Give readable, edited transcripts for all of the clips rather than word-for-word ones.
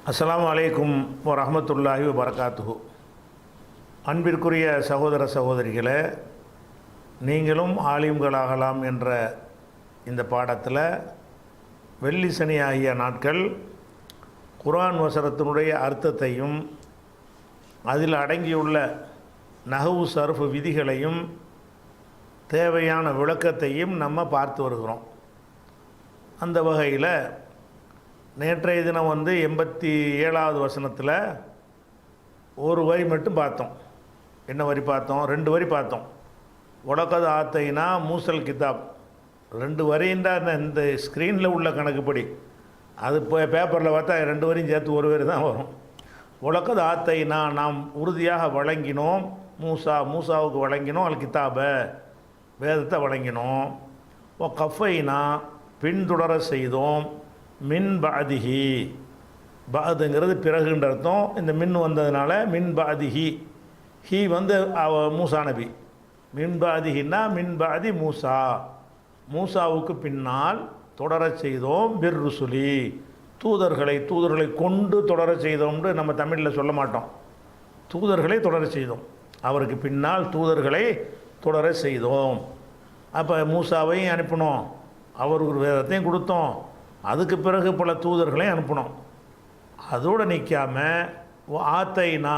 அஸ்ஸலாமு அலைக்கும் வரஹ்மத்துல்லாஹி வபரகாத்துஹு. அன்பிற்குரிய சகோதர சகோதரிகளே, நீங்களும் ஆலிம்களாகலாம் என்ற இந்த பாடத்தில் வெள்ளி சனி ஆகிய நாட்கள் குர்ஆன் வசனத்தினுடைய அர்த்தத்தையும் அதில் அடங்கியுள்ள நஹ்வு சர்ஃப் விதிகளையும் தேவையான விளக்கத்தையும் நம்ம பார்த்து வருகிறோம். அந்த வகையில் நேற்றைய தினம் 87வது வசனத்தில் ஒரு வரி மட்டும் பார்த்தோம். என்ன வரி பார்த்தோம்? 2 வரி பார்த்தோம். வலகத் ஆத்தைனா மூசல் கிதாப். 2 வரின்றா இந்த ஸ்க்ரீனில் உள்ள கணக்குப்படி, அது இப்போ பேப்பரில் பார்த்தா 2 வரியும் சேர்த்து ஒரு வரி தான் வரும். வலகத் ஆத்தைனா நாம் உறுதியாக வழங்கினோம், மூசாவுக்கு வழங்கினோம், அல் கிதாபை வேதத்தை வழங்கினோம். ஓ கஃபைனா பின்தொடர செய்தோம், மின் பாதிஹி, பாதுங்கிறது பிறகுன்ற அர்த்தம். இந்த மின் வந்ததுனால மின் பாதிஹி, ஹி மூசா நபி. மின் பாதிஹின்னா மின் பாதி மூசா, மூசாவுக்கு பின்னால் தொடர செய்தோம். பிர் ருசுலி, தூதர்களை கொண்டு தொடர செய்தோம்னு நம்ம தமிழில் சொல்ல மாட்டோம். தூதர்களை தொடர செய்தோம், அவருக்கு பின்னால் தூதர்களை தொடர செய்தோம். அப்போ மூசாவையும் அனுப்பினோம், அவருக்கு வேதத்தையும் கொடுத்தோம், அதுக்கு பிறகு பல தூதர்களையும் அனுப்பினோம். அதோடு நிற்காமல் ஆத்தைனா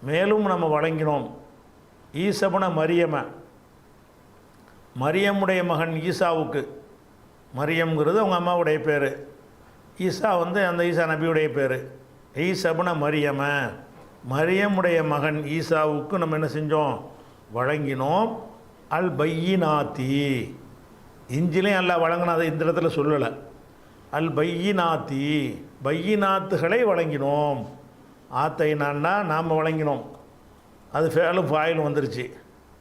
மேலும் நம்ம வழங்கினோம். ஈசபுன மரியமுடைய மகன் ஈசாவுக்கு, மரியம்ங்கிறது அவங்க அம்மாவுடைய பேர், ஈசா அந்த ஈசா நபியுடைய பேர். ஈசபுன மரியமுடைய மகன் ஈசாவுக்கு நம்ம என்ன செஞ்சோம்? வழங்கினோம். அல் பையினாத்தி, இஞ்சிலையும் அல்ல வழங்கினதை இந்த இடத்துல சொல்லலை. அல் பையினாத்தி, பையினாத்துகளை வழங்கினோம். ஆத்தைனான்னா நாம் வழங்கினோம், அது ஃபேலும் ஃபாயிலும் வந்துருச்சு.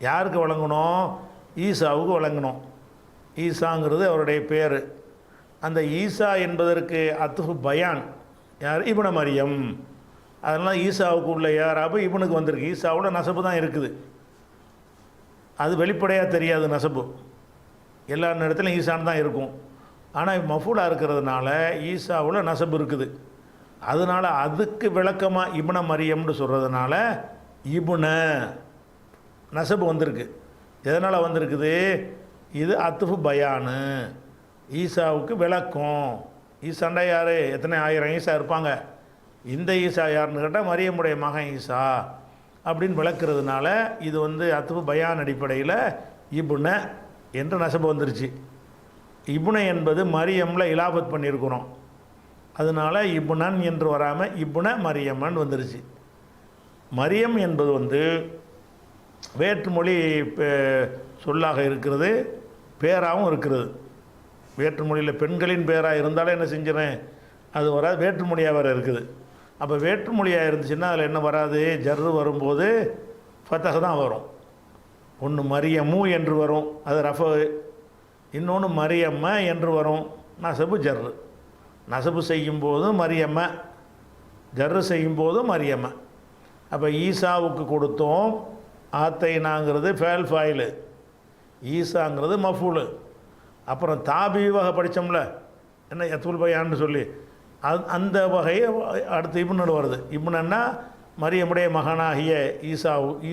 யாருக்கு வழங்கினோம்? ஈசாவுக்கு வழங்கினோம். ஈசாங்கிறது அவருடைய பேர். அந்த ஈசா என்பதற்கு அத்துஃபு பயான் யார்? இப்னு மரியம். அதனால் ஈசாவுக்கு உள்ள யாராபு இப்னுக்கு வந்திருக்கு. ஈசாவோட நசபு தான் இருக்குது, அது வெளிப்படையாக தெரியாது. நசபு எல்லா நேரத்திலும் ஈசான் தான் இருக்கும். ஆனால் மஃபூலாக இருக்கிறதுனால ஈசாவில் நசபு இருக்குது. அதனால் அதுக்கு விளக்கமாக இப்ன மரியம்னு சொல்கிறதுனால இப்ன நசபு வந்திருக்கு. எதனால் வந்திருக்குது? இது அத்துஃபு பயானு, ஈசாவுக்கு விளக்கம். ஈசாண்டா யார்? எத்தனை ஆயிரம் ஈசா இருப்பாங்க. இந்த ஈசா யாருன்னு கேட்டால் மரியமுடைய மகன் ஈசா அப்படின்னு விளக்குறதுனால இது அத்துஃபு பயான் அடிப்படையில் இப்ன என்று நசபு வந்துருச்சு. இப்னு என்பது மரியமில் இலாபத் பண்ணியிருக்கிறோம், அதனால் இப்னன் என்று வராமல் இப்ன மரியம்மன் வந்துருச்சு. மரியம் என்பது வேற்றுமொழி சொல்லாக இருக்கிறது, பேராகவும் இருக்கிறது. வேற்றுமொழியில் பெண்களின் பேராக இருந்தாலும் என்ன செஞ்சிடறேன், அது வராது. வேற்றுமொழியாக வேறு இருக்குது. அப்போ வேற்றுமொழியாக இருந்துச்சுன்னா அதில் என்ன வராது? ஜர்ரு வரும்போது ஃபத்தஹ் தான் வரும். ஒன்று மரியமு என்று வரும், அது ரஃப. இன்னொன்று மரியம்ம என்று வரும், நசபு ஜர்ரு. நசபு செய்யும்போது மரியம்ம, ஜர்ரு செய்யும்போது மரியம்ம. அப்போ ஈசாவுக்கு கொடுத்தோம். ஆத்தைனாங்கிறது ஃபேல் ஃபாயிலு, ஈசாங்கிறது மஃபூலு. அப்புறம் தாபி வகை படித்தோம்ல, என்ன யத்துல் பயான்னு சொல்லி, அந்த வகையை அடுத்து இப்னு வருது. இப்னுன்னா மரியமுடைய மகனாகிய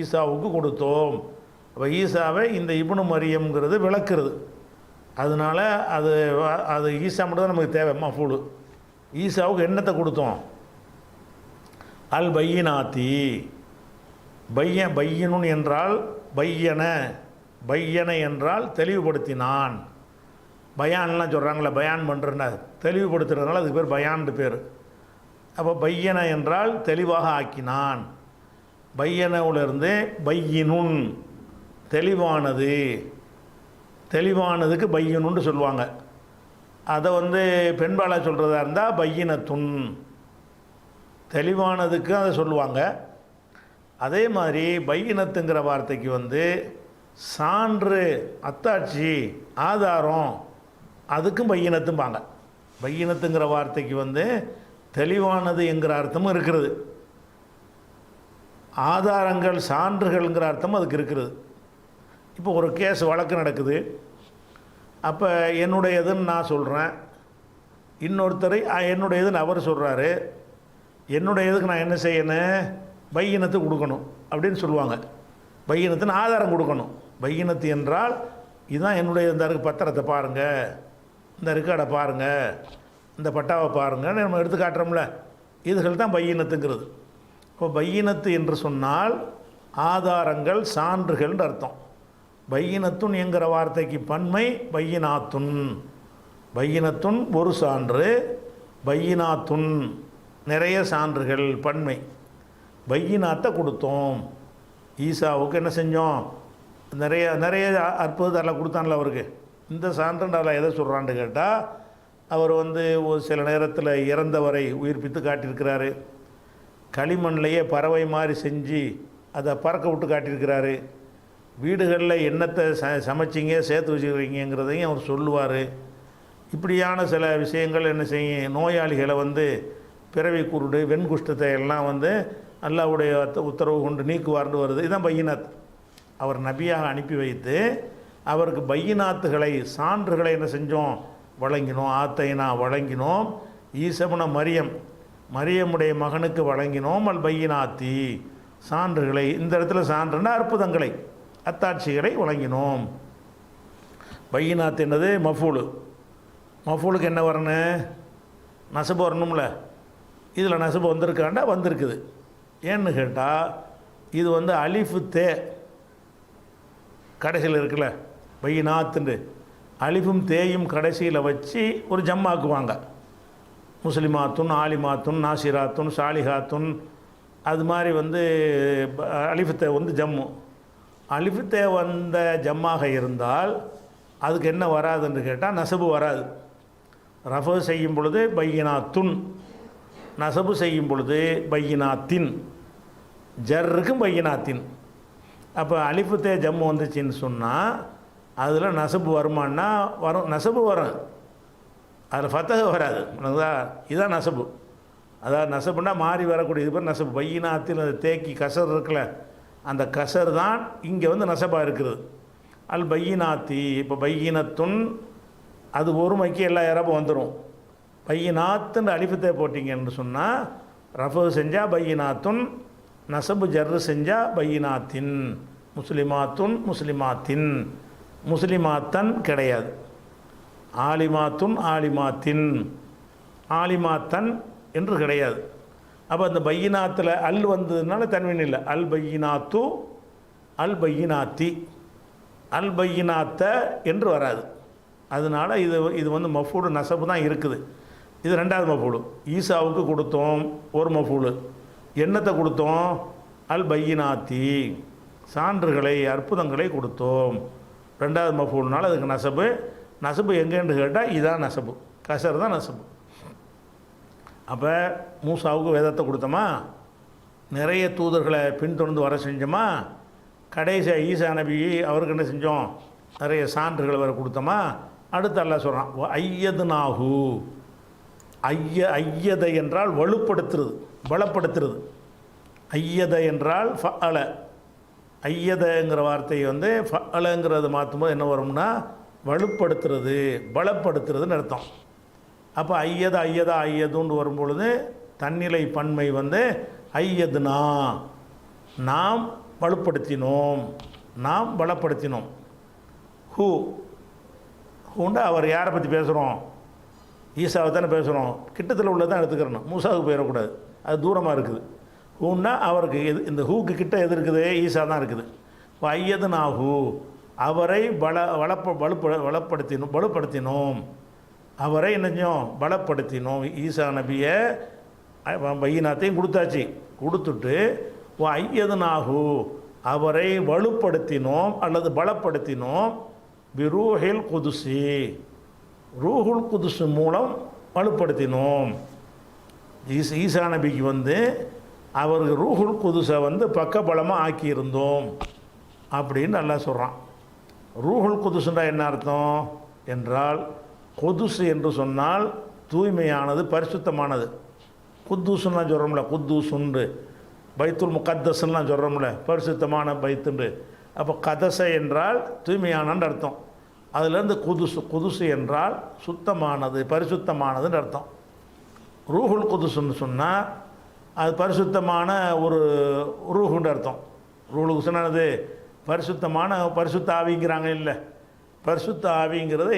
ஈசாவுக்கு கொடுத்தோம். அப்போ ஈசாவை இந்த இப்னு மரியம்ங்கிறது விளக்குறது. அதனால் அது ஈசா மட்டும் தான் நமக்கு தேவை, மஃபூலு. ஈசாவுக்கு என்னத்தை கொடுத்தோம்? அல் பையினாத்தி. பையனுன் என்றால் பையன என்றால் தெளிவுபடுத்தினான். பயான்லாம் சொல்கிறாங்களே, பயான் பண்ணுறேன்னா தெளிவுபடுத்துறதுனால அதுக்கு பேர் பயான்னு பேர். அப்போ பையன என்றால் தெளிவாக ஆக்கினான். பையனவுலேருந்து பையினுன் தெளிவானது, தெளிவானதுக்கு பையனுன்னு சொல்லுவாங்க. அதை பெண்பாலாக சொல்கிறதா இருந்தால் பையினத்துன், தெளிவானதுக்கு அதை சொல்லுவாங்க. அதே மாதிரி பையினத்துங்கிற வார்த்தைக்கு சான்று, அத்தாட்சி, ஆதாரம், அதுக்கும் பையினத்தும்பாங்க. பையினத்துங்கிற வார்த்தைக்கு தெளிவானது என்கிற அர்த்தமும் இருக்கிறது, ஆதாரங்கள் சான்றுகள்ங்கிற அர்த்தமும் அதுக்கு இருக்கிறது. இப்போ ஒரு கேஸ் வழக்கு நடக்குது, அப்போ என்னுடையதுன்னு நான் சொல்கிறேன், இன்னொருத்தர் என்னுடையதுன்னு அவர் சொல்கிறாரு, என்னுடையதுக்கு நான் என்ன செய்யணும், பையினத்து கொடுக்கணும் அப்படின்னு சொல்லுவாங்க. பையினத்துன்னு ஆதாரம் கொடுக்கணும். பையினத்து என்றால் இதுதான் என்னுடைய இந்த பத்திரத்தை பாருங்கள், இந்த ரெக்கார்டை பாருங்கள், இந்த பட்டாவை பாருங்கள் நம்ம எடுத்து காட்டுறோம்ல, இதுகள் தான் பையினத்துங்கிறது. இப்போ பையினத்து என்று சொன்னால் ஆதாரங்கள், சான்றுகள்னு அர்த்தம். பையினத்துன் என்கிற வார்த்தைக்கு பன்மை பையினாத்துன். பையினத்துன் ஒரு சான்று, பையினாத்துன் நிறைய சான்றுகள் பன்மை. பையினாத்தை கொடுத்தோம். ஈசாவுக்கு என்ன செஞ்சோம், நிறைய நிறைய அற்புதத்தில் கொடுத்தான்ல அவருக்கு. இந்த சான்றுன்ற எதை சொல்கிறான்னு கேட்டால், அவர் ஒரு சில நேரத்தில் இறந்தவரை உயிர்ப்பித்து காட்டியிருக்கிறாரு. களிமண்லையே பறவை மாதிரி செஞ்சு அதை பறக்க விட்டு காட்டியிருக்கிறாரு. வீடுகளில் என்னத்தை சமைச்சிங்க சேர்த்து வச்சுக்கிறீங்கிறதையும் அவர் சொல்லுவார். இப்படியான சில விஷயங்கள் என்ன செய்யும், நோயாளிகளை பிறவி குருடு, வெண்குஷ்டத்தை எல்லாம் அல்லாஹ்வுடைய உத்தரவு கொண்டு நீக்குவார்னு வருது. இதுதான் பையினாத். அவர் நபியாக அனுப்பி வைத்து அவருக்கு பையினாத்துகளை, சான்றுகளை என்ன செஞ்சோம், வழங்கினோம். ஆத்தைனா வழங்கினோம். ஈசபுன மரியமுடைய மகனுக்கு வழங்கினோம். அல் பையினாத்தி சான்றுகளை. இந்த இடத்துல சான்றுன்னா அற்புதங்களை, அத்தாட்சிகளை வழங்கினோம். பையினாத் என்னது மஃபூலு. மஃபூலுக்கு என்ன வரணும், நசபு வரணும்ல. இதில் நசபு வந்திருக்காண்டா வந்திருக்குது. ஏன்னு கேட்டால் இது அலிஃபு தே கடைசியில் இருக்குல்ல, பையினாத்துண்டு அலிஃபும் தேயும் கடைசியில் வச்சு ஒரு ஜம்மாக்குவாங்க. முஸ்லிமாத்துன், ஆலிமாத்துன், நாசிராத்துன், சாலிஹாத்துன், அது மாதிரி அலிஃபுத்தே ஜம்மு. அலிஃபுத்தே வந்த ஜம்மாக இருந்தால் அதுக்கு என்ன வராதுன்னு கேட்டால் நசபு வராது. ரஃபு செய்யும் பொழுது பையினாத்துன், நசபு செய்யும் பொழுது பையினாத்தின், ஜர்ருக்கும் பையினாத்தின். அப்போ அலிஃபுத்தே ஜம்மு வந்துச்சின்னு சொன்னால் அதில் நசபு வருமானா வரும், நசபு வரும், அதில் ஃபத்தஹ வராது. இதுதான் நசபு. அதாவது நசபுன்னா மாறி வரக்கூடிய இது பேர் நசபு. பையினாத்தின் அது தேக்கி கசர் இருக்குல்ல, அந்த கசர் தான் இங்கே நசபாக இருக்குது. அல் பையினாத்தி. இப்போ பையினத்துன் அது ஒருமைக்கு எல்லா இறப்பும் வந்துடும். பையினாத்துன்னு அலிஃபுத்தே போட்டிங்கன்னு சொன்னால் ரஃபு செஞ்சால் பையினாத்துன், நசபு ஜர்ரு செஞ்சால் பையினாத்தின். முஸ்லிமாத்துன், முஸ்லிமாத்தின், முஸ்லிமாத்தன் கிடையாது. ஆலிமாத்துன், ஆலிமாத்தின், ஆலிமாத்தன் என்று கிடையாது. அப்போ அந்த பையினாத்தில் அல் வந்ததுனால தன்வீன் இல்லை. அல் பையினாத்து, அல் பையினாத்தி, அல் பையினாத்த என்று வராது. அதனால் இது மஃபூலு நசபு தான் இருக்குது. இது ரெண்டாவது மஃபூலு. ஈசாவுக்கு கொடுத்தோம் ஒரு மஃபூலு. என்னத்தை கொடுத்தோம், அல் பையினாத்தி சான்றுகளை, அற்புதங்களை கொடுத்தோம். ரெண்டாவது மஃபூல்னால அதுக்கு நசபு. நசபு எங்கேன்னு கேட்டால் இதான் நசபு, கசர் தான் நசபு. அப்போ மூசாவுக்கு வேதத்தை கொடுத்தோமா, நிறைய தூதர்களை பின்தொடர்ந்து வர செஞ்சோமா, கடைசி ஈசா நபி அவருக்கு என்ன செஞ்சோம், நிறைய சான்றுகளை வர கொடுத்தோமா. அடுத்து அல்லாஹ் சொல்கிறான் ஐயதுனாஹு. ஐயதை என்றால் வலுப்படுத்துறது, பலப்படுத்துறது. ஐயதை என்றால் ஃபஅல. ஐயதங்கிற வார்த்தையை ஃபஅலங்கிறது மாற்றும்போது என்ன வரும்னா வலுப்படுத்துறது, பலப்படுத்துறதுன்னு அர்த்தம். அப்போ ஐயதா ஐயதுன்னு வரும்பொழுது தன்னிலை பன்மை ஐயதுனா நாம் வலுப்படுத்தினோம், நாம் பலப்படுத்தினோம். ஹூண்டா அவர் யாரை பற்றி பேசுகிறோம், ஈசாவை தானே பேசுகிறோம். கிட்டத்தில் உள்ளதான் எடுத்துக்கிறணும், மூசாவுக்கு போயிடக்கூடாது, அது தூரமாக இருக்குது. ஹூன்னா அவருக்கு இந்த ஹூக்கு கிட்ட எது இருக்குது, ஈசா தான் இருக்குது. இப்போ ஐயதுனா ஹூ அவரை பலப்படுத்தினோம், அவரை என்னஞ்சோம் பலப்படுத்தினோம். ஈசா நபியை பையினாத்தையும் கொடுத்தாச்சு. கொடுத்துட்டு ஐயதுனாஹு அவரை வலுப்படுத்தினோம் அல்லது பலப்படுத்தினோம். பிரூஹில் குதுசி ரூஹுல் குதுசு மூலம் வலுப்படுத்தினோம். ஈசா நபிக்கு அவருக்கு ரூஹுல் குதுசை பக்கபலமாக ஆக்கியிருந்தோம் அப்படின்னு நல்லா சொல்கிறான். ரூஹுல் குதுசுன்றா என்ன அர்த்தம் என்றால், குதுசு என்று சொன்னால் தூய்மையானது, பரிசுத்தமானது. குத்தூசுன்னா சொல்கிறோம்ல, குத்தூசுன்று பைத்துல் முகத்தஸ்லாம் சொல்கிறோம்ல, பரிசுத்தமான பைத்துன்று. அப்போ கதசை என்றால் தூய்மையானன்னு அர்த்தம். அதுலேருந்து குதுசு என்றால் சுத்தமானது, பரிசுத்தமானதுன்னு அர்த்தம். ரூஹுல் குதுசுன்னு சொன்னால் அது பரிசுத்தமான ஒரு ரூஹுன்ற அர்த்தம். ரூஹுல் குதுசுனானது பரிசுத்தமான, பரிசுத்த ஆவிங்கிறாங்க இல்லை, பரிசுத்த ஆவிங்கிறது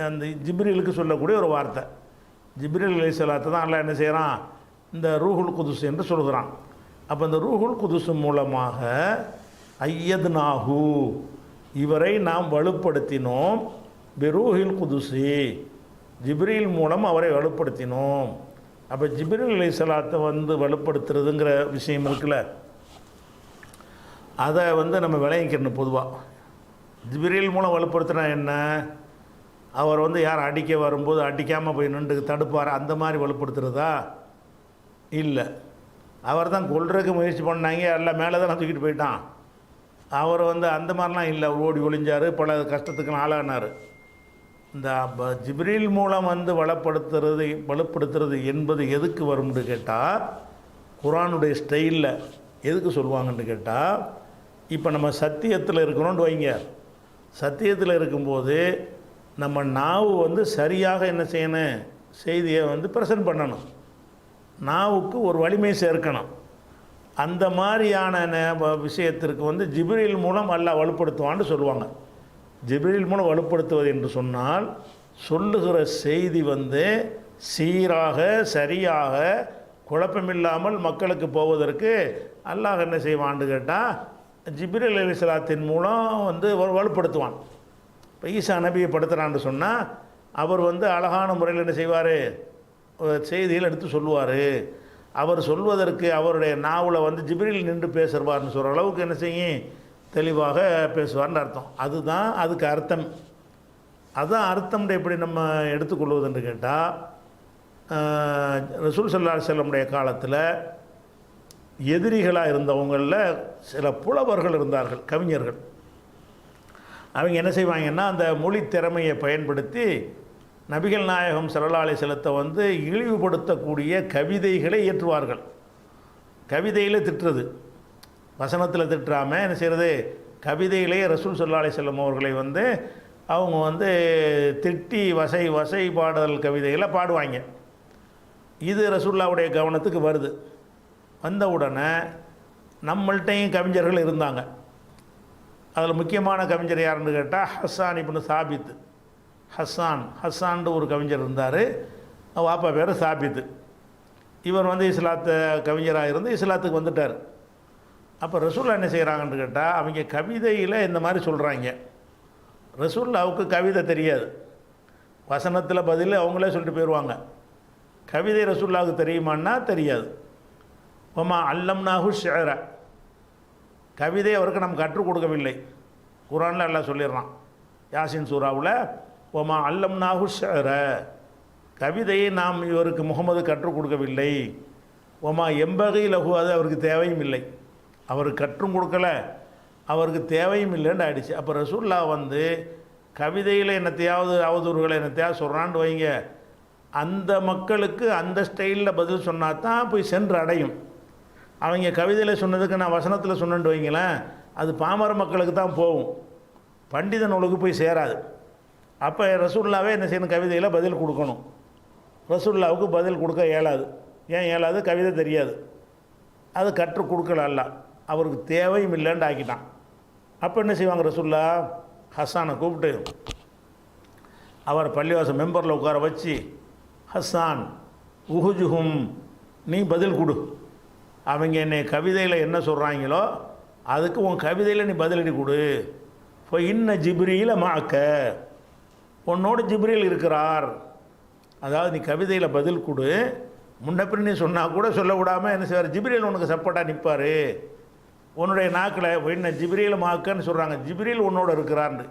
அந்த ஜிப்ரீலுக்கு சொல்லக்கூடிய ஒரு வார்த்தை. ஜிப்ரீல் அலைஹிஸ்ஸலாத்தை தான் அல்லாஹ் என்ன செய்கிறான், இந்த ரூஹுல் குதுஸ் என்று சொல்கிறான். அப்போ இந்த ரூஹுல் குதுஸ் மூலமாக ஐயத்னாஹு, இவரை நாம் வலுப்படுத்தினோம், பிரூஹில் குதுசி, ஜிப்ரீல் மூலம் அவரை வலுப்படுத்தினோம். அப்போ ஜிப்ரீல் அலைஹிஸ்ஸலாத்தை வலுப்படுத்துறதுங்கிற விஷயம் இருக்குல்ல, அதை நம்ம விளங்கிக்கணும். பொதுவாக ஜிப்ரீல் மூலம் வலுப்படுத்தினா என்ன, அவர் யார் அடிக்க வரும்போது அடிக்காமல் போய் நின்று தடுப்பார், அந்த மாதிரி வலுப்படுத்துகிறதா இல்லை. அவர் தான் கொல்றதுக்கு முயற்சி பண்ணாங்க, எல்லாம் மேலே தான் தூக்கிட்டு போயிட்டான். அவர் அந்த மாதிரிலாம் இல்லை, ஓடி ஒளிஞ்சார், பல கஷ்டத்துக்கு ஆளானார். இந்த ஜிப்ரீல் மூலம் வலுப்படுத்துறது என்பது எதுக்கு வரும்னு கேட்டால், குர்ஆனுடைய ஸ்டைலில் எதுக்கு சொல்லுவாங்கன்னு கேட்டால், இப்போ நம்ம சத்தியத்தில் இருக்கிறோன்னு வைங்க, சத்தியத்தில் இருக்கும்போது நம்ம நாவு சரியாக என்ன செய்யணும், செய்தியை ப்ரெசன்ட் பண்ணணும், நாவுக்கு ஒரு வலிமை சேர்க்கணும். அந்த மாதிரியான விஷயத்திற்கு ஜிப்ரீல் மூலம் அல்லாஹ் வலுப்படுத்துவான்னு சொல்லுவாங்க. ஜிப்ரீல் மூலம் வலுப்படுத்துவது என்று சொன்னால், சொல்லுகிற செய்தி சீராக சரியாக குழப்பமில்லாமல் மக்களுக்கு போவதற்கு அல்லாஹ் என்ன செய்வான்னு கேட்டால், ஜிப்ரீல் அலைஹிஸ்ஸலாத்தின் மூலம் வலுப்படுத்துவான். இப்போ ஈசா நபியை படுத்துகிறான்னு சொன்னால், அவர் அழகான முறையில் என்ன செய்வார், செய்திகள் எடுத்து சொல்லுவார். அவர் சொல்வதற்கு அவருடைய நாவில் ஜிப்ரீல் நின்று பேசுவார்னு சொல்கிற அளவுக்கு என்ன செய்யும், தெளிவாக பேசுவார்னு அர்த்தம். அதுதான் அதுக்கு அர்த்தம். அதுதான் அர்த்தம். எப்படி நம்ம எடுத்துக்கொள்வதுன்னு கேட்டால், ரசூல் ஸல்லல்லாஹு அலைஹி வஸல்லம் காலத்தில் எதிரிகளாக இருந்தவங்களில் சில புலவர்கள் இருந்தார்கள், கவிஞர்கள். அவங்க என்ன செய்வாங்கன்னா, அந்த மொழி திறமையை பயன்படுத்தி நபிகள் நாயகம் ஸல்லல்லாஹு அலைஹி வஸல்லத்தை இழிவுபடுத்தக்கூடிய கவிதைகளை இயற்றுவார்கள். கவிதையில் திட்டுறது, வசனத்தில் திட்டாமல் என்ன செய்கிறது, கவிதையிலேயே ரசூல் ஸல்லல்லாஹு அலைஹி வஸல்லம் அவர்களை அவங்க திட்டி வசை பாடல் கவிதைகளை பாடுவாங்க. இது ரசூலுல்லாஹ்வுடைய கவனத்துக்கு வருது. வந்த உடனே நம்மள்கிட்டையும் கவிஞர்கள் இருந்தாங்க. அதில் முக்கியமான கவிஞர் யாருன்னு கேட்டால் ஹஸ்ஸான் இப்னு சாபித். ஹஸ்ஸான் ஒரு கவிஞர் இருந்தார், வாப்பா பேர் சாபித். இவர் இஸ்லாத்தை கவிஞராக இருந்து இஸ்லாத்துக்கு வந்துட்டார். அப்போ ரசூல்லா என்ன செய்கிறாங்கன்னு கேட்டால், அவங்க கவிதையில் இந்த மாதிரி சொல்கிறாங்க. ரசூலுல்லாவுக்கு கவிதை தெரியாது, வசனத்தில் பதில் அவங்களே சொல்லிட்டு போயிடுவாங்க. கவிதை ரசூலுல்லாவுக்கு தெரியுமான்னா தெரியாது. ஒமா அல்லம்னாஹு ஷிஅர, கவிதை அவருக்கு நம்ம கற்றுக் கொடுக்கவில்லை. குர்ஆனில் அல்லாஹ் சொல்லிடுறான் யாசின் சூராவில், ஒமா அல்லம்னாஹு ஷிஅர, கவிதையை நாம் இவருக்கு முகமது கற்றுக் கொடுக்கவில்லை. ஒமா எம்பகை லகு, அது அவருக்கு தேவையும் இல்லை, அவருக்கு கற்றும் கொடுக்கலை, அவருக்கு தேவையும் இல்லைன்னு ஆயிடுச்சு. அப்போ ரசூல்லா கவிதையில் என்னத்தையாவது அவதூறுகளை என்னத்தையாவது சொல்கிறான்னு வைங்க, அந்த மக்களுக்கு அந்த ஸ்டைலில் பதில் சொன்னால் தான் போய் சென்று அடையும். அவங்க கவிதையில் சொன்னதுக்கு நான் வசனத்தில் சொன்னேன்னு வைங்களேன், அது பாமர மக்களுக்கு தான் போகும், பண்டித நூலுக்கு போய் சேராது. அப்போ ரசூலுல்லாவே என்ன செய்யணும், கவிதையில் பதில் கொடுக்கணும். ரசூலுல்லாவுக்கு பதில் கொடுக்க இயலாது. ஏன் இயலாது, கவிதை தெரியாது, அது கற்றுக் கொடுக்கல, அல்ல அவருக்கு தேவையும் இல்லைன்னு ஆக்கிட்டான். அப்போ என்ன செய்வாங்க, ரசூலுல்லா ஹஸ்ஸானை கூப்பிட்டு அவர் பள்ளிவாசல் மெம்பரில் உட்கார வச்சு, ஹஸ்ஸான் உஹுஜுஹும், நீ பதில் கொடு, அவங்க என்னை கவிதையில் என்ன சொல்கிறாங்களோ அதுக்கு உன் கவிதையில் நீ பதிலடி கொடு. இப்போ இன்ன ஜிப்ரீல மாக்க, உன்னோட ஜிப்ரீல் இருக்கிறார். அதாவது நீ கவிதையில் பதில் கொடு, முன்னப்பின் நீ சொன்னால் கூட சொல்ல விடாமல் என்ன செய்வார், ஜிப்ரீல் உனக்கு சப்போர்ட்டாக நிற்பார். உன்னுடைய நாக்கில் இன்ன ஜிப்ரீல மாக்கன்னு சொல்கிறாங்க, ஜிப்ரீல் உன்னோட இருக்கிறான்னு.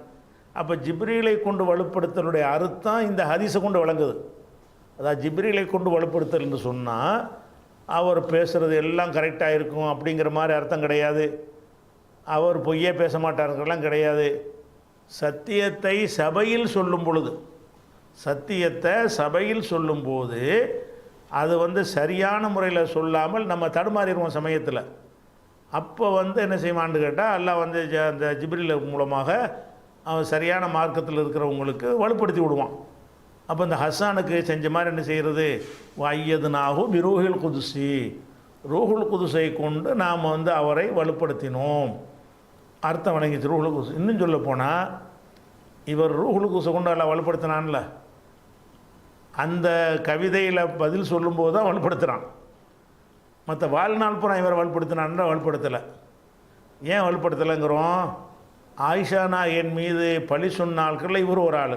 அப்போ ஜிப்ரீலை கொண்டு வலுப்படுத்தலுடைய அர்த்தம் இந்த ஹதீஸை கொண்டு விளங்குது. அதாவது ஜிப்ரீலை கொண்டு வலுப்படுத்தல்னு சொன்னால் அவர் பேசுகிறது எல்லாம் கரெக்டாக இருக்கும் அப்படிங்கிற மாதிரி அர்த்தம் கிடையாது. அவர் பொய்யே பேச மாட்டாருங்கெல்லாம் கிடையாது. சத்தியத்தை சபையில் சொல்லும் பொழுது, சத்தியத்தை சபையில் சொல்லும்போது அது சரியான முறையில் சொல்லாமல் நம்ம தடுமாறிடுவோம் சமயத்தில். அப்போ என்ன செய்வான்னு கேட்டால் அல்லாஹ் அந்த ஜிப்ரீல் மூலமாக அவன் சரியான மார்க்கத்தில் இருக்கிறவங்களுக்கு வலுப்படுத்தி விடுவான். அப்போ இந்த ஹஸ்ஸானுக்கு செஞ்ச மாதிரி என்ன செய்கிறது, வையதுனாகும் பிரூஹுல் குதுசி, ரூஹுல் குதுசை கொண்டு நாம் வந்து அவரை வலுப்படுத்தினோம். அர்த்தம் வழங்கிச்சு ரூஹுல் குதுஸ். இன்னும் சொல்ல போனால் இவர் ரூஹுல் குதுசை கொண்டு எல்லாம் வலுப்படுத்தினான்ல, அந்த கவிதையில் பதில் சொல்லும்போது தான் வலுப்படுத்துகிறான். மற்ற வாழ்நாள் பூரா இவர் வலுப்படுத்தினான்னு வலுப்படுத்தலை. ஏன் வலுப்படுத்தலைங்கிறோம், ஆயிஷானா என் மீது பழி சொன்னால்கள் இவர் ஒரு ஆள்.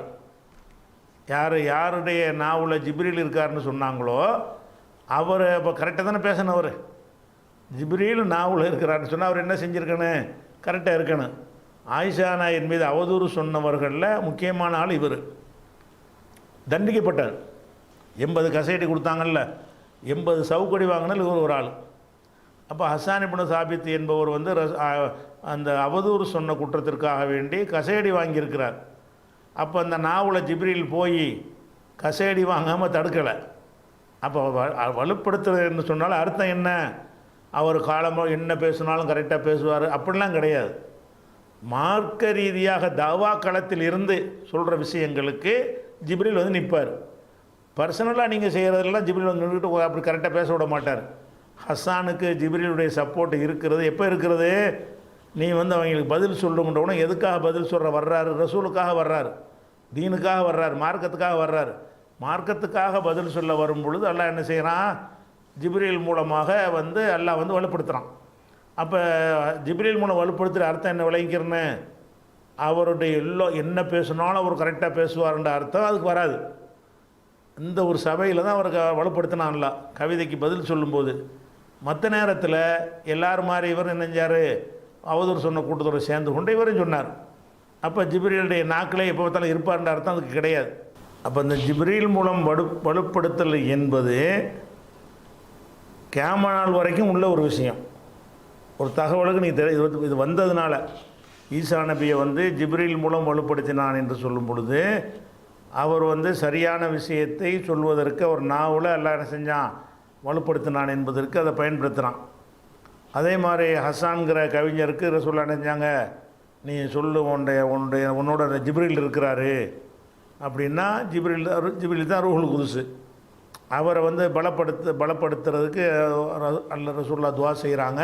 யாருடைய நாவில் ஜிப்ரீல் இருக்காருன்னு சொன்னாங்களோ அவர் இப்போ கரெக்டாக தானே பேசணும். அவர் ஜிப்ரீல் நாவில் இருக்கிறாருன்னு சொன்னால் அவர் என்ன செஞ்சுருக்கணும், கரெக்டாக இருக்கணும். ஆயிஷானா என் மீது அவதூறு சொன்னவர்களில் முக்கியமான ஆள் இவர். தண்டிக்கப்பட்டார். 80 கசையடி கொடுத்தாங்கல்ல, 80 சவுக்கடி வாங்கினால் இவர் ஒரு ஆள். அப்போ ஹஸ்ஸான் இப்னு சாபித் என்பவர் வந்து அந்த அவதூறு சொன்ன குற்றத்திற்காக வேண்டி கசையடி வாங்கியிருக்கிறார். அப்போ அந்த நாவில் ஜிப்ரீல் போய் கசையடி வாங்காமல் தடுக்கலை. அப்போ வலுப்படுத்துறதுன்னு சொன்னாலும் அர்த்தம் என்ன, அவர் காலமாக என்ன பேசினாலும் கரெக்டாக பேசுவார் அப்படிலாம் கிடையாது. மார்க்க ரீதியாக தாவா களத்தில் இருந்து சொல்கிற விஷயங்களுக்கு ஜிப்ரீல் வந்து நிற்பார். பர்சனலாக நீங்கள் செய்கிறதெல்லாம் ஜிப்ரீல் வந்து நின்றுட்டு அப்படி கரெக்டாக பேச விட மாட்டார். ஹஸ்ஸானுக்கு ஜிப்ரீலுடைய சப்போர்ட் இருக்கிறது. எப்போ இருக்கிறது, நீ வந்து அவங்களுக்கு பதில் சொல்லணுன்றவுடனே எதுக்காக பதில் சொல்கிற வர்றாரு, ரசூலுக்காக வர்றாரு, தீனுக்காக வர்றாரு, மார்க்கத்துக்காக வர்றாரு. மார்க்கத்துக்காக பதில் சொல்ல வரும் பொழுது அல்லாஹ் என்ன செய்கிறான், ஜிப்ரீல் மூலமாக வந்து அல்லாஹ் வந்து வலுப்படுத்துகிறான். அப்போ ஜிப்ரீல் மூலம் வலுப்படுத்துகிற அர்த்தம் என்ன விளங்கிக்கிறேன்னு, அவருடைய என்ன பேசினாலும் அவர் கரெக்டாக பேசுவார்ன்ற அர்த்தம் அதுக்கு வராது. இந்த ஒரு சபையில் தான் அவருக்கு வலுப்படுத்தினான்ல கவிதைக்கு பதில் சொல்லும்போது. மற்ற நேரத்தில் எல்லோரும் மாதிரி இவர் என்ன செஞ்சார், அவதூறு சொன்ன கூட்டத்தோடு சேர்ந்து கொண்டு இவரும் சொன்னார். அப்போ ஜிப்ரீலுடைய நாக்கிலே எப்போ பார்த்தாலும் இருப்பார்ன்ற அர்த்தம் அதுக்கு கிடையாது. அப்போ இந்த ஜிப்ரீல் மூலம் வலுப்படுத்தல் என்பது கியாமத் நாள் வரைக்கும் உள்ள ஒரு விஷயம். ஒரு தகவலுக்கு நீ இது வந்ததுனால ஈசா நபியை வந்து ஜிப்ரீல் மூலம் வலுப்படுத்தினான் என்று சொல்லும் பொழுது அவர் வந்து சரியான விஷயத்தை சொல்வதற்கு அவர் நாவில் எல்லாம் என்ன செஞ்சான், வலுப்படுத்தினான் என்பதற்கு அதை பயன்படுத்துகிறான். அதே மாதிரி ஹஸ்ஸான்கிற கவிஞருக்கு ரசூலுல்லாஹ் என்ன செஞ்சாங்க, நீ சொல்லு உன்னோட ஜிப்ரீல் இருக்கிறாரு அப்படின்னா ஜிப்ரீல் தான் ரூஹுல் குதுஸ். அவரை வந்து பலப்படுத்துறதுக்கு ரசூலுல்லாஹ் துஆ செய்கிறாங்க.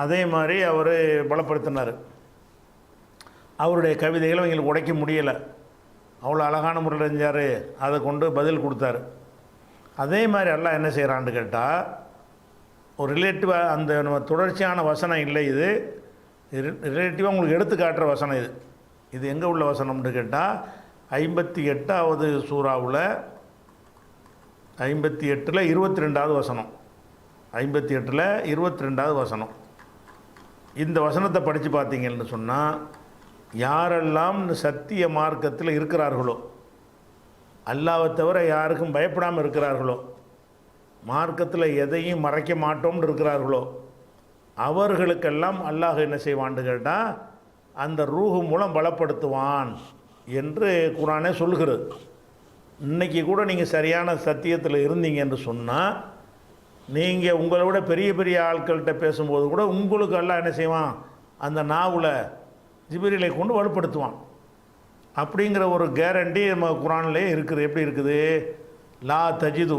அதே மாதிரி அவர் பலப்படுத்தினார். அவருடைய கவிதைகளை அவங்களுக்கு உடைக்க முடியலை, அவ்வளோ அழகான முறையில் செஞ்சார், அதை கொண்டு பதில் கொடுத்தாரு. அதே மாதிரி அல்லாஹ் என்ன செய்கிறான்னு கேட்டால், ஒரு ரிலேட்டிவாக அந்த நம்ம தொடர்ச்சியான வசனம் இல்லை, இது ரிலேட்டிவாக உங்களுக்கு எடுத்து காட்டுற வசனம். இது எங்கே உள்ள வசனம்னு கேட்டால் 58வது சூறாவில் 58ல் 22வது வசனம். 58ல் 22வது வசனம். இந்த வசனத்தை படித்து பார்த்தீங்கன்னு சொன்னால், யாரெல்லாம் சத்திய மார்க்கத்தில் இருக்கிறார்களோ, அல்லாஹ்வை தவிர யாருக்கும் பயப்படாமல் இருக்கிறார்களோ, மார்க்கத்தில் எதையும் மறைக்க மாட்டோம்னு இருக்கிறார்களோ, அவர்களுக்கெல்லாம் அல்லாஹ் என்ன செய்வான்னு கேட்டால் அந்த ரூஹு மூலம் பலப்படுத்துவான் என்று குர்ஆனே சொல்கிறது. இன்றைக்கி கூட நீங்கள் சரியான சத்தியத்தில் இருந்தீங்க என்று சொன்னால், நீங்கள் உங்களை விட பெரிய பெரிய ஆட்கள்கிட்ட பேசும்போது கூட உங்களுக்கு அல்லாஹ் என்ன செய்வான், அந்த நாவில் ஜிப்ரீலை கொண்டு வலுப்படுத்துவான். அப்படிங்கிற ஒரு கேரண்டி நம்ம குர்ஆன்லேயே இருக்குது. எப்படி இருக்குது, லா தஜிது,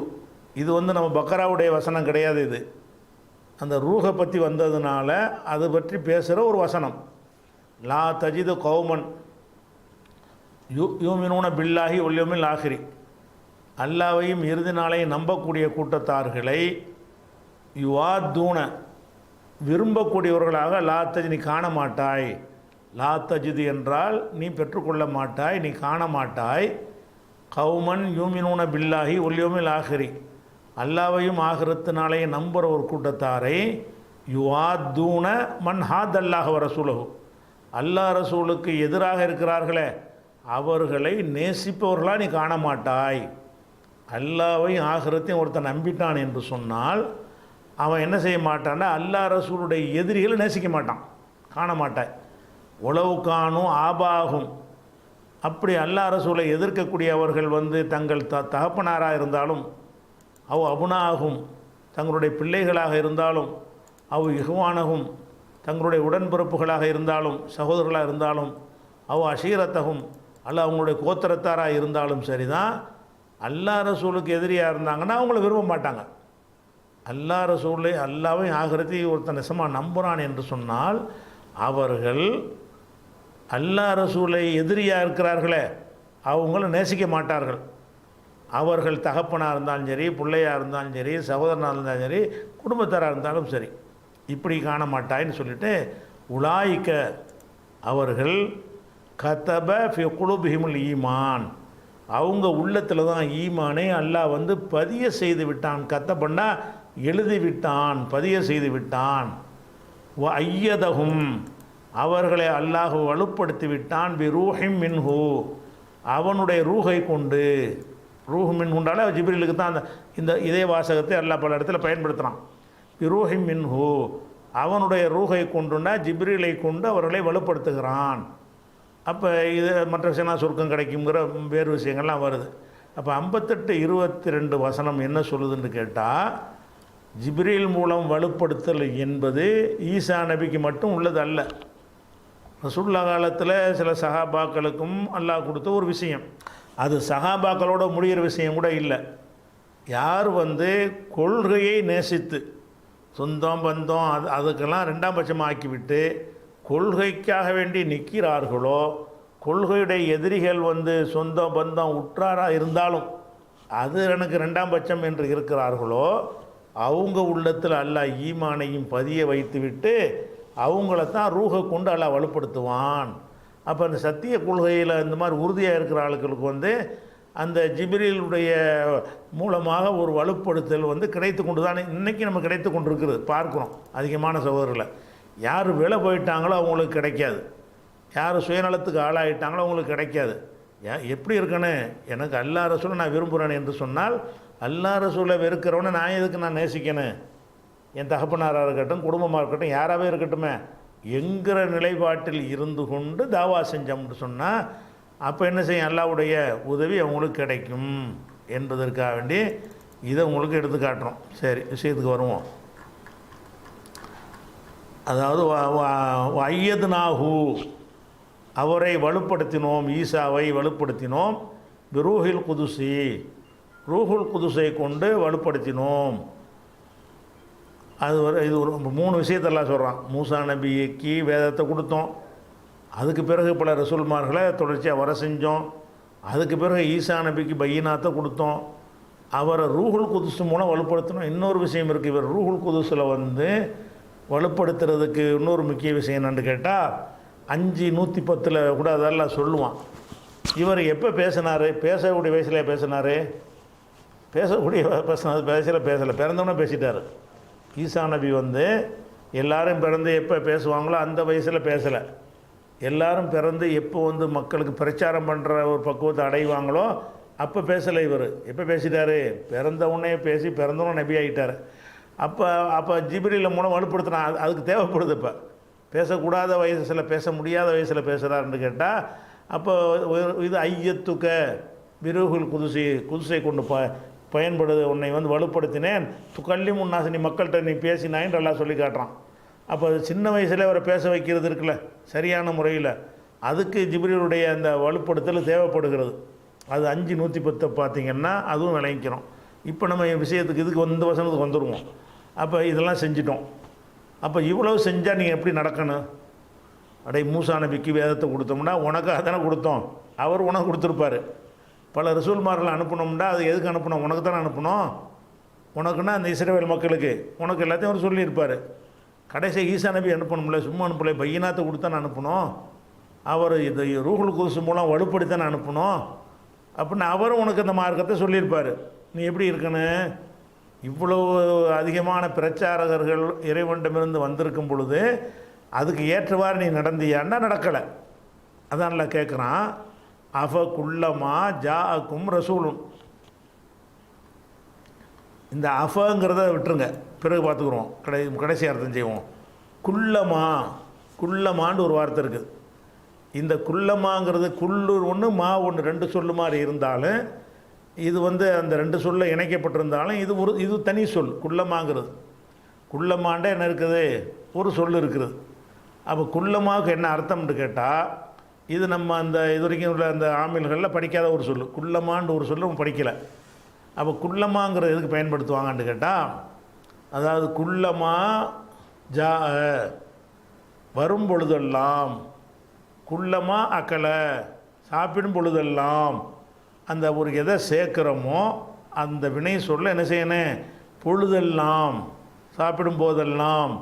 இது வந்து நம்ம பக்கராவுடைய வசனம் கிடையாது. இது அந்த ரூஹை பற்றி வந்ததுனால அதை பற்றி பேசுகிற ஒரு வசனம். லா தஜிது கௌமன் யூமினூன பில்லாஹி வல் யௌமில் ஆஹிரி, அல்லாஹ்வையும் இறுதி நாளையும் நம்பக்கூடிய கூட்டத்தார்களை யுவாத்தூன விரும்பக்கூடியவர்களாக லா தஜி நீ காண மாட்டாய். லா தஜிது என்றால் நீ பெற்றுக்கொள்ள மாட்டாய், நீ காண மாட்டாய். கௌமன் யூமினூன பில்லாஹி வல் யௌமில் ஆஹிரி, அல்லாஹ்வையும் ஆகிரத்தினாலேயே நம்புகிற ஒரு கூட்டத்தாரை யுவாத்தூன மன் ஹாத் அல்லாஹ் வ ரசூலஹு, அல்லாஹ் ரசூலுக்கு எதிராக இருக்கிறார்களே அவர்களை நேசிப்பவர்களாக நீ காண மாட்டாய். அல்லாஹ்வையும் ஆகிரத்தையும் ஒருத்தன் நம்பிட்டான் என்று சொன்னால் அவன் என்ன செய்ய மாட்டான்னா அல்லாஹ் ரசூலுடைய எதிரிகளை நேசிக்க மாட்டான், காண மாட்டாய். உளவு காணும் ஆபாகும், அப்படி அல்லாஹ் ரசூலை எதிர்க்கக்கூடியவர்கள் வந்து தங்கள் தகப்பனாராக இருந்தாலும், அபுனாகும் தங்களுடைய பிள்ளைகளாக இருந்தாலும், இஹ்வானகும் தங்களுடைய உடன்பிறப்புகளாக இருந்தாலும், சகோதரர்களாக இருந்தாலும், அஷீரத்தகும் அல்ல அவங்களுடைய கோத்திரத்தாராக இருந்தாலும் சரிதான், அல்லாஹ் ரசூலுக்கு எதிரியாக இருந்தாங்கன்னா அவங்கள விரும்ப மாட்டாங்க. அல்லாஹ் ரசூலை அல்லாவையும் ஆகிரத்தையும் ஒருத்தன் நிசமாக நம்புகிறான் என்று சொன்னால் அவர்கள் அல்லாஹ் ரசூலை எதிரியாக இருக்கிறார்களே அவங்கள நேசிக்க மாட்டார்கள். அவர்கள் தகப்பனாக இருந்தாலும் சரி, பிள்ளையாக இருந்தாலும் சரி, சகோதரனாக இருந்தாலும் சரி, குடும்பத்தாராக இருந்தாலும் சரி, இப்படி காண மாட்டாயின்னு சொல்லிட்டு உலாய்க்க அவர்கள் கதப ஃபி குலூபிஹிமுல் ஈமான், அவங்க உள்ளத்தில் தான் ஈமானே அல்லாஹ் வந்து பதிய செய்து விட்டான். கத்தபண்ணா எழுதி விட்டான், பதிய செய்து விட்டான். வ ஐயதஹும், அவர்களை அல்லாஹ் வலுப்படுத்தி விட்டான். பி ரூஹிம் மின்ஹு, அவனுடைய ரூஹை கொண்டு. ரூஹ் மின் உண்டால ஜிப்ரீலுக்கு தான் இந்த இதே வாசகத்தை அல்லாஹ் பல இடத்துல பயன்படுத்துகிறான். பி ரூஹிம் மின்ஹு, அவனுடைய ரூஹை கொண்டுன்னா ஜிப்ரீலை கொண்டு அவர்களை வலுப்படுத்துகிறான். அப்போ இது மற்ற விஷயம்லாம் சுருக்கம் கிடைக்குங்கிற வேறு விஷயங்கள்லாம் வருது. அப்போ 58-22 வசனம் என்ன சொல்லுதுன்னு கேட்டால், ஜிப்ரீல் மூலம் வலுப்படுத்தல் என்பது ஈசா நபிக்கு மட்டும் உள்ளது அல்ல. ரசூலுல்லாஹ் காலத்தில் சில சஹாபாக்களுக்கும் அல்லாஹ் கொடுத்த ஒரு விஷயம். அது சஹாபாக்களோட முடிகிற விஷயம் கூட இல்லை. யார் வந்து கொள்கையை நேசித்து சொந்தம் பந்தம் அதுக்கெல்லாம் ரெண்டாம் பட்சமாக ஆக்கிவிட்டு கொள்கைக்காக வேண்டி நிற்கிறார்களோ, கொள்கையுடைய எதிரிகள் வந்து சொந்த பந்தம் உற்றாராக இருந்தாலும் அது எனக்கு ரெண்டாம் பட்சம் என்று இருக்கிறார்களோ, அவங்க உள்ளத்தில் அல்லாஹ் ஈமானையும் பதிய வைத்து விட்டு அவங்கள தான் ரூஹை கொண்டு அல்லாஹ் வலுப்படுத்துவான். அப்போ அந்த சத்திய கொள்கையில் இந்த மாதிரி உறுதியாக இருக்கிற ஆளுகளுக்கு வந்து அந்த ஜிப்ரீலுடைய மூலமாக ஒரு வலுப்படுத்தல் வந்து கிடைத்து கொண்டு தானே இன்றைக்கி நம்ம கிடைத்து கொண்டு இருக்கிறது பார்க்குறோம். அதிகமான சகோதரர்களை யார் விலை போயிட்டாங்களோ அவங்களுக்கு கிடைக்காது, யார் சுயநலத்துக்கு ஆளாயிட்டாங்களோ அவங்களுக்கு கிடைக்காது. எப்படி இருக்கன்னு, எனக்கு அல்லாஹ் ரசூலை நான் விரும்புகிறேன் என்று சொன்னால் அல்லாஹ் ரசூலை வெறுக்கிறவனை நான் எதுக்கு நான் நேசிக்கணும்? என் தகப்பனாராக இருக்கட்டும், குடும்பமாக இருக்கட்டும், யாராகவே இருக்கட்டுமே, என்கிற நிலைப்பாட்டில் இருந்து கொண்டு தாவா செஞ்சோம்னு சொன்னால் அப்போ என்ன செய்யும், அல்லாஹ்வுடைய உதவி அவங்களுக்கு கிடைக்கும் என்பதற்காக வேண்டி இதை உங்களுக்கு எடுத்து காட்டுறோம். சரி, விஷயத்துக்கு வருவோம். அதாவது ஐயதுனாஹு, அவரை வலுப்படுத்தினோம், ஈசாவை வலுப்படுத்தினோம். பிரூஹில் குதுசி, ரூஹுல் குதுஸை கொண்டு வலுப்படுத்தினோம். அது இது ஒரு 3 விஷயத்தெல்லாம் சொல்கிறான். மூசா நபிக்கு வேதத்தை கொடுத்தோம், அதுக்கு பிறகு பல ரசூல்மார்களை தொடர்ச்சியாக வர செஞ்சோம், அதுக்கு பிறகு ஈசா நபிக்கு பையினாத்தை கொடுத்தோம், அவரை ரூஹுல் குதுஸ் மூலம் வலுப்படுத்தணும். இன்னொரு விஷயம் இருக்குது, இவர் ரூஹுல் குதுஸில் வந்து வலுப்படுத்துறதுக்கு இன்னொரு முக்கிய விஷயம் என்னென்னு கேட்டால் 5:110 கூட அதெல்லாம் சொல்லுவான். இவர் எப்போ பேசினார், பேசக்கூடிய வயசில் பேசினார், பேசக்கூடிய வயசில் பேசலை, பிறந்தவொன்னே பேசிட்டார். ஈசா நபி வந்து எல்லாரும் பிறந்து எப்போ பேசுவாங்களோ அந்த வயசில் பேசலை. எல்லாரும் பிறந்து எப்போ வந்து மக்களுக்கு பிரச்சாரம் பண்ணுற ஒரு பக்குவத்தை அடைவாங்களோ அப்போ பேசலை. இவர் எப்போ பேசிட்டார், பிறந்தவுடனே பேசி பிறந்தவொன்னே நபி ஆகிட்டார். அப்போ ஜிப்ரீல் மூலம் வலுப்படுத்தினா அதுக்கு தேவைப்படுது. இப்போ பேசக்கூடாத வயசில் பேச முடியாத வயசில் பேசுகிறாருன்னு கேட்டால் அப்போ இது ஐயத்துக்க பிரூஹுல் குதுஸை கொண்டு பயன்படுது, உன்னை வந்து வலுப்படுத்தினேன். துக்கல்லி முன்னாசி, நீ மக்கள்கிட்ட நீ பேசினாயின்னு எல்லாம் சொல்லி காட்டுறான். அப்போ சின்ன வயசில் அவரை பேச வைக்கிறது இருக்குல்ல சரியான முறையில், அதுக்கு ஜிப்ரீலுடைய அந்த வலுப்படுத்தல் தேவைப்படுகிறது. அது 5:110 பார்த்திங்கன்னா அதுவும் விளங்கிக்கிறோம். இப்போ நம்ம விஷயத்துக்கு இதுக்கு இந்த வசனத்துக்கு வந்துடுவோம். அப்போ இதெல்லாம் செஞ்சிட்டோம். அப்போ இவ்வளவு செஞ்சால் நீங்கள் எப்படி நடக்கணும்? அடே, மூசா நபிக்கு வேதத்தை கொடுத்தோம்னா உனக்காக தானே கொடுத்தோம், அவர் உனக்கு கொடுத்துருப்பார். பல ரசூல்மார்களை அனுப்பணும்னா அது எதுக்கு அனுப்பணும்? உனக்கு தானே அனுப்பணும். உனக்குன்னா அந்த இஸ்ரவேல் மக்களுக்கு உனக்கு எல்லாத்தையும் அவர் சொல்லியிருப்பார். கடைசி ஈசா நபி அனுப்பணும்ல, சும்மா அனுப்பலை, பையனாத்தை கொடுத்தானே அனுப்பணும். அவர் இது ரூஹுல் குதுஸ் மூலம் வலுப்படுத்தானே அனுப்பணும். அப்படின்னு அவரும் உனக்கு அந்த மார்க்கத்தை சொல்லியிருப்பார். நீ எப்படி இருக்கணும்? இவ்வளவு அதிகமான பிரச்சாரகர்கள் இறைவனிடமிருந்து வந்திருக்கும் பொழுது அதுக்கு ஏற்றவாறு நீ நடந்தியான்னா நடக்கலை. அதான்ல கேட்குறான். அஃப குல்லமா ஜாஅக்கும் ரசூலும், இந்த அஃபங்கிறத விட்டுருங்க, பிறகு பார்த்துக்குறோம், கடைசி அர்த்தம் செய்வோம். குல்லமான்னு ஒரு வார்த்தை இருக்குது. இந்த குல்லமாங்கிறது குல்லூர் ஒன்று மா ஒன்று 2 சொல்லு மாதிரி இருந்தாலும் இது வந்து அந்த 2 சொல்ல இணைக்கப்பட்டிருந்தாலும் இது தனி சொல். குல்லமாங்கிறது குல்லமாண்ட என்ன இருக்குது, ஒரு சொல் இருக்குது. அப்போ குல்லமாவுக்கு என்ன அர்த்தம்னு கேட்டால் இது நம்ம அந்த இது வரைக்கும் உள்ள அந்த ஆமில்களில் படிக்காத ஒரு சொல்லு. குள்ளமான்னு ஒரு சொல்லு நம்ம படிக்கலை. அப்போ குள்ளமாங்கிற எதுக்கு பயன்படுத்துவாங்கன்னு கேட்டால், அதாவது குள்ளமா ஜா வரும் பொழுதெல்லாம், குள்ளமா அக்கலை சாப்பிடும் பொழுதெல்லாம், அந்த ஒரு எதை சேர்க்குறோமோ அந்த வினை சொல்ல என்ன செய்யணும், பொழுதெல்லாம், சாப்பிடும் போதெல்லாம்,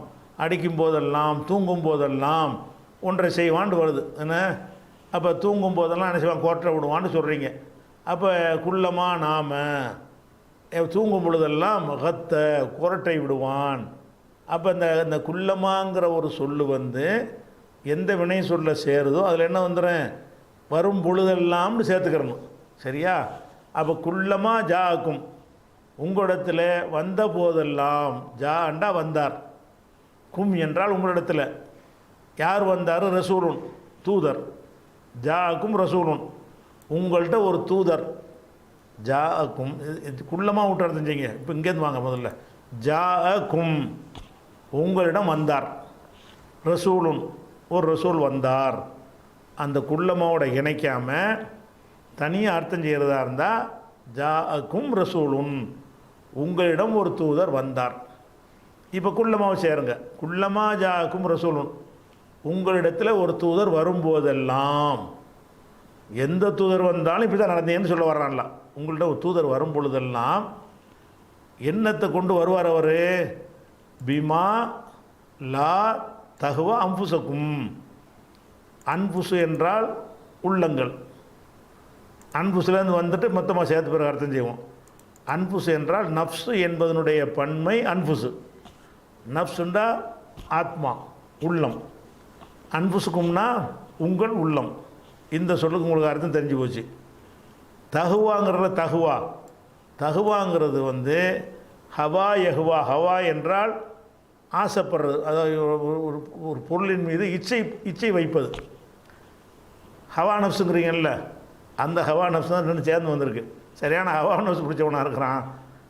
அடிக்கும் போதெல்லாம், தூங்கும் போதெல்லாம் ஒன்றை செய்வான்னு வருது என்ன. அப்போ தூங்கும் போதெல்லாம் என்ன செய்வான், கோட்டை விடுவான்னு சொல்கிறீங்க. அப்போ குள்ளமா நாம் தூங்கும் பொழுதெல்லாம் கத்த குரட்டை விடுவான். அப்போ இந்த குள்ளமாங்கிற ஒரு சொல்லு வந்து எந்த வினை சொல்ல சேருதோ அதில் என்ன வந்துடும், வரும் பொழுதெல்லாம்னு சேர்த்துக்கிறணும். சரியா? அப்போ குள்ளமா ஜாக்கும், உங்களிடத்தில் வந்த போதெல்லாம், ஜாண்டா வந்தார், கும் என்றால் உங்களிடத்தில் யார் வந்தார், ரசூலுன் தூதர், ஜாக்கும் ரசூலுன் உங்கள்கிட்ட ஒரு தூதர், ஜாக்கும் குள்ளமாக விட்டு அர்த்தம். இப்போ இங்கேருந்து வாங்க முதல்ல, ஜாக்கும் உங்களிடம் வந்தார், ரசூலுன் ஒரு ரசூல் வந்தார். அந்த குள்ளமாவோட இணைக்காமல் தனியாக அர்த்தம் செய்கிறதா இருந்தால் ஜாக்கும் ரசூலுன் உங்களிடம் ஒரு தூதர் வந்தார். இப்போ குள்ளமாவை சேருங்க, குள்ளமா ஜாக்கும் ரசூலுன் உங்களிடத்தில் ஒரு தூதர் வரும்போதெல்லாம், எந்த தூதர் வந்தாலும் இப்படி தான் நடந்தேன்னு சொல்ல வர்றான்ல. உங்கள்கிட்ட ஒரு தூதர் வரும் பொழுதெல்லாம் என்னத்தை கொண்டு வருவார் அவர், பிமா லா தகுவா அம்புசக்கும், அன்புசு என்றால் உள்ளங்கள், அன்புசுலேருந்து வந்துட்டு மொத்தமாக சேர்த்து பிறகு அர்த்தம் செய்வோம். அன்புசு என்றால் நஃப்ஸு என்பதனுடைய பன்மை அன்புசு. நஃப்ஸுண்டா ஆத்மா உள்ளம், அன்புசுக்கும்னா உங்கள் உள்ளம். இந்த சொல்லுக்கு உங்களுக்கு அர்த்தம் தெரிஞ்சு போச்சு. தகுவாங்கிறத தகுவாங்கிறது வந்து ஹவா யகுவா, ஹவா என்றால் ஆசைப்படுறது, அதாவது ஒரு பொருளின் மீது இச்சை வைப்பது. ஹவா நஃப்ஸுங்கிறீங்கல்ல, அந்த ஹவா நஃப்ஸ் தான் ரெண்டு சேர்ந்து வந்திருக்கு. சரியான ஹவா நஃப்ஸ் பிடிச்சவனாக இருக்கிறான்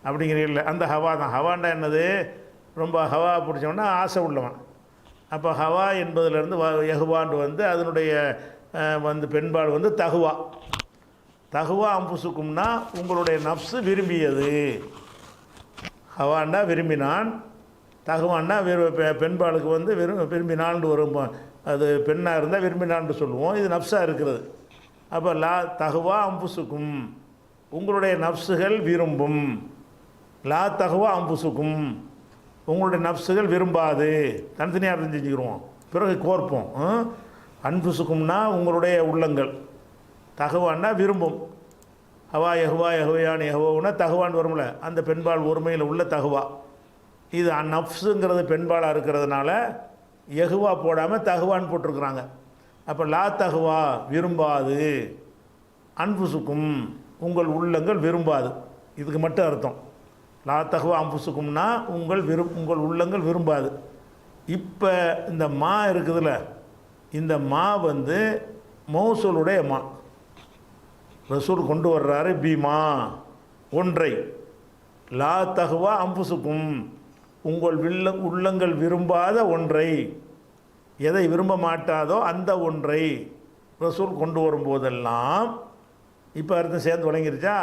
அப்படிங்கிறீங்கள, அந்த ஹவா தான். ஹவாண்டா என்னது, ரொம்ப ஹவா பிடிச்சவனா ஆசை உள்ளவன். அப்போ ஹவா என்பதிலிருந்து யகுவாண்டு வந்து அதனுடைய வந்து பெண்பால் வந்து தகுவா. தகுவா அம்புசுக்கும்னா உங்களுடைய நஃப்ஸு விரும்பியது. ஹவாண்டா விரும்பினான், தகுவான்னா பெண்பாளுக்கு வந்து விரும்பினான்னு வரும். அது பெண்ணாக இருந்தால் விரும்பினான்னு சொல்லுவோம், இது நஃப்ஸாக இருக்கிறது. அப்போ லா தகுவா அம்புசுக்கும் உங்களுடைய நஃப்ஸுகள் விரும்பும், லா தகுவா அம்புசுக்கும் உங்களுடைய நஃப்ஸுகள் விரும்பாது. தனித்தனியாக அர்த்தம் செஞ்சுக்கிறோம், பிறகு கோர்ப்போம். அன்புசுக்கும்னா உங்களுடைய உள்ளங்கள், தகுவான்னா விரும்பும். ஹவா யகுவா யகுவான்னு யகுவோன்னா தகுவான்னு வரும்ல, அந்த பெண்பால் ஒருமையில் உள்ள தகுவா. இது நஃப்ஸுங்கிறது பெண்பாலாக இருக்கிறதுனால யகுவா போடாமல் தகுவான்னு போட்டிருக்கிறாங்க. அப்போ லா தகுவா விரும்பாது, அன்புசுக்கும் உங்கள் உள்ளங்கள் விரும்பாது, இதுக்கு மட்டும் அர்த்தம். லா தகுவா அம்புசுக்கும்னா உங்கள் உள்ளங்கள் விரும்பாது. இப்போ இந்த மா இருக்குதுல்ல, இந்த மா வந்து மௌசூலுடைய மா. ரசூல் கொண்டு வர்றாரு பீமா ஒன்றை, லா தகுவா அம்புசுக்கும் உங்கள் உள்ளங்கள் விரும்பாத ஒன்றை, எதை விரும்ப மாட்டாதோ அந்த ஒன்றை ரசூல் கொண்டு வரும்போதெல்லாம், இப்போ அர்த்தம் சேர்ந்து வழங்கிருச்சா.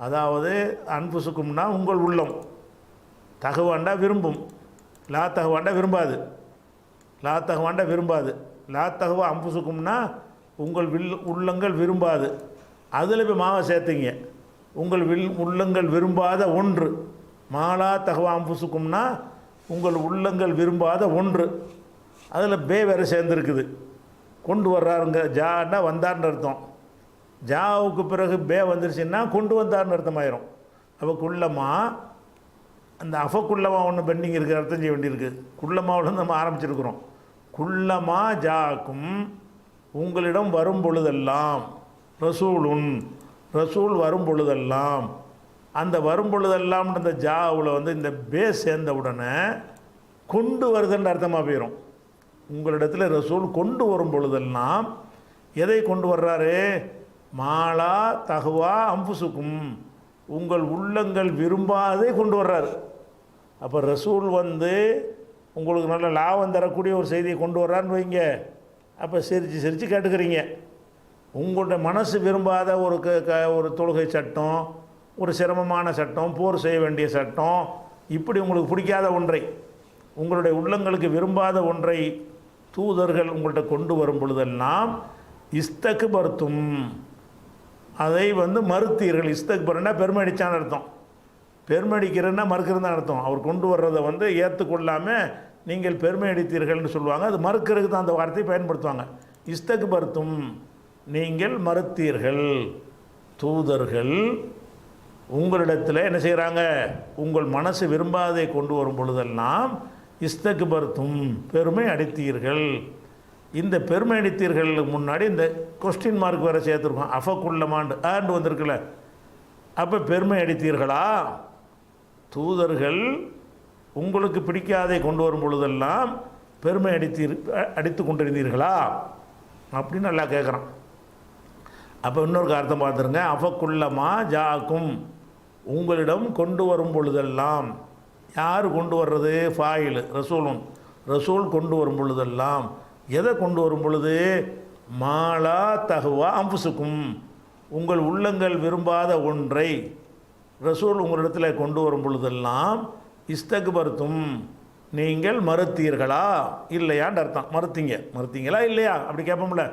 அதாவது அன்புசுக்கும்னா உங்கள் உள்ளம், தகுவாண்டா விரும்பும், லா தகுவாண்டா விரும்பாது, லா தகுவாண்டா விரும்பாது. லா தகுவா அம்புசுக்கும்னா உங்கள் உள்ளங்கள் விரும்பாது. அதில் இப்போ மாவை சேர்த்துங்க, உங்கள் உள்ளங்கள் விரும்பாத ஒன்று. மாலா தகுவா அம்புசுக்கும்னா உங்கள் உள்ளங்கள் விரும்பாத ஒன்று, அதில் பே வேறு சேர்ந்துருக்குது. கொண்டு வர்றாருங்க, ஜான்னா வந்தார்னு அர்த்தம். ஜாவுக்கு பிறகு பே வந்துருச்சுன்னா கொண்டு வந்தார்னு அர்த்தமாயிரும். அப்போ குள்ளமா, அந்த அஃபக்குள்ளமா ஒன்று பெண்டிங் இருக்குது, அர்த்தம் செய்ய வேண்டியிருக்கு. குள்ளமாவில் நம்ம ஆரம்பிச்சிருக்கிறோம். குள்ளமா ஜாக்கும் உங்களிடம் வரும் பொழுதெல்லாம், ரசூலுன் ரசூல் வரும் பொழுதெல்லாம், அந்த வரும் பொழுதெல்லாம் அந்த ஜாவில் வந்து இந்த பே சேர்ந்த உடனே கொண்டு வருதுன்ற அர்த்தமாக போயிடும். உங்களிடத்தில் ரசூல் கொண்டு வரும் பொழுதெல்லாம் எதை கொண்டு வர்றாரு, மாலா தகுவா அம்புசுக்கும் உங்கள் உள்ளங்கள் விரும்பாதே கொண்டு வர்றாரு. அப்போ ரசூல் வந்து உங்களுக்கு நல்ல லாபம் தரக்கூடிய ஒரு செய்தியை கொண்டு வர்றான்னு வைங்க, அப்போ சிரித்து சிரித்து கேட்டுக்கிறீங்க. உங்களுடைய மனசு விரும்பாத ஒரு தொழுகை சட்டம், ஒரு சிரமமான சட்டம், போர் செய்ய வேண்டிய சட்டம், இப்படி உங்களுக்கு பிடிக்காத ஒன்றை, உங்களுடைய உள்ளங்களுக்கு விரும்பாத ஒன்றை தூதர்கள் உங்கள்கிட்ட கொண்டு வரும் பொழுதெல்லாம் இஸ்தக்பர்தும், அதை மறுத்தீர்கள். இஸ்தக்பர்னா பெருமை அடித்தான்னு அர்த்தம். பெருமை அடிக்கிறன்னா மறுக்கிறதுன்னு அர்த்தம். அவர் கொண்டு வர்றதை ஏற்றுக்கொள்ளாமல் நீங்கள் பெருமை அடித்தீர்கள்னு சொல்லுவாங்க. அது மறுக்கிறதுக்கு தான் அந்த வார்த்தையை பயன்படுத்துவாங்க. இஸ்தக்பர்தும், நீங்கள் மறுத்தீர்கள். தூதர்கள் உங்களிடத்தில் என்ன செய்கிறாங்க? உங்கள் மனசு விரும்பாதை கொண்டு வரும் பொழுதெல்லாம் இஸ்தக்பர்தும், பெருமை அடித்தீர்கள். இந்த பெருமை அடித்தீர்கள் முன்னாடி இந்த கொஸ்டின் மார்க் வேறு சேர்த்துருக்கோம். அஃபக்குள்ளமாண்டு ஆண்டு வந்திருக்குல்ல. அப்போ பெருமை அடித்தீர்களா? தூதர்கள் உங்களுக்கு பிடிக்காதை கொண்டு வரும் பொழுதெல்லாம் பெருமை அடித்து கொண்டிருந்தீர்களா அப்படின்னு நல்லா கேட்குறான். அப்போ இன்னொரு அர்த்தம் பார்த்துருங்க. அஃபக்குள்ளமா ஜாக்கும், உங்களிடம் கொண்டு வரும் பொழுதெல்லாம். யார் கொண்டு வர்றது? ஃபாயில் ரசூலும். ரசூல் கொண்டு வரும் பொழுதெல்லாம் எதை கொண்டு வரும் பொழுது? மாலா தகுவா அம்புசுக்கும், உங்கள் உள்ளங்கள் விரும்பாத ஒன்றை ரசூல் உங்களிடத்தில் கொண்டு வரும் பொழுதெல்லாம் இஸ்தக்பர்தும், நீங்கள் மறுத்தீர்களா இல்லையான்னு அர்த்தம். மறுத்தீங்களா இல்லையா அப்படி கேட்போம்ல.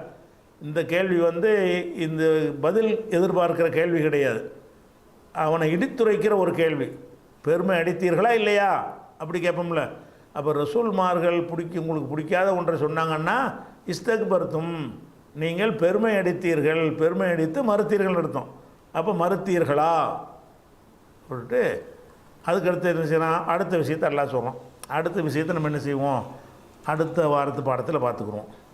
இந்த கேள்வி இந்த பதில் எதிர்பார்க்கிற கேள்வி கிடையாது. அவனை இடித்துரைக்கிற ஒரு கேள்வி. பெருமை அடித்தீர்களா இல்லையா அப்படி கேட்போம்ல. அப்போ ரசூல்மார்கள் உங்களுக்கு பிடிக்காத ஒன்றை சொன்னாங்கன்னா இஸ்தக்பர்தும், நீங்கள் பெருமை அடித்தீர்கள், பெருமை அடித்து மறுத்தீர்கள் அர்த்தம். அப்போ மறுத்தீர்களா சொல்லிட்டு அதுக்கடுத்து என்ன செய்யலாம்? அடுத்த விஷயத்தை எல்லாம் சொல்கிறோம். அடுத்த விஷயத்தை நம்ம என்ன செய்வோம்? அடுத்த வாரத்து பாடத்தில் பார்த்துக்குறோம்.